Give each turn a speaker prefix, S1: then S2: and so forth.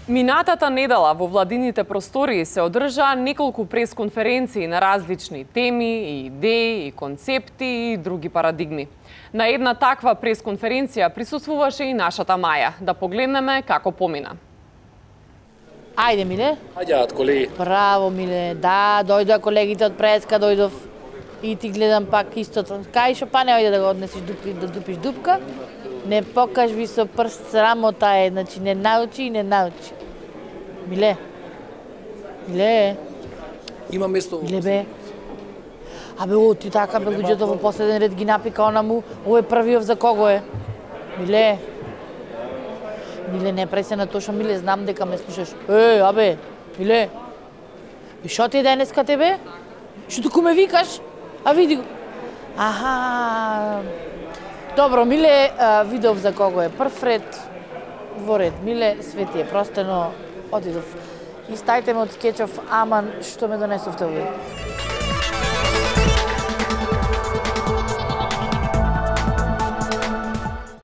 S1: Минатата недела во владините простории се одржаа неколку пресконференции на различни теми, идеи, концепти и други парадигми. На една таква пресконференција присуствуваше и нашата Маја. Да погледнеме како помина.
S2: Ајде, Миле.
S3: Ајде, колеги.
S2: Браво, Миле. Да, дојдоа колегите од Преска, дојдов. И ти гледам пак истото. Кај Шопане, ојде да го однесиш да дупиш дупка. Не покажи со прст, срамота е, значи не научи и не научи. Миле. Миле.
S3: Има место.
S2: Миле, бе. Абе, ти така бе, луѓето во последен ред ги напика онаму. Ово е првиот за кого е? Миле. Миле, не прај се на тоа, Миле, знам дека ме слушаш. Абе, Миле. И шо ти е денеска тебе? Шо туку ме викаш? А види го. Аха. Добро, Миле, видов за кого е прв ред. Во ред, Миле, свети е простено. Одидов. И стајте ме од скечов, аман, што ме донесовте овде.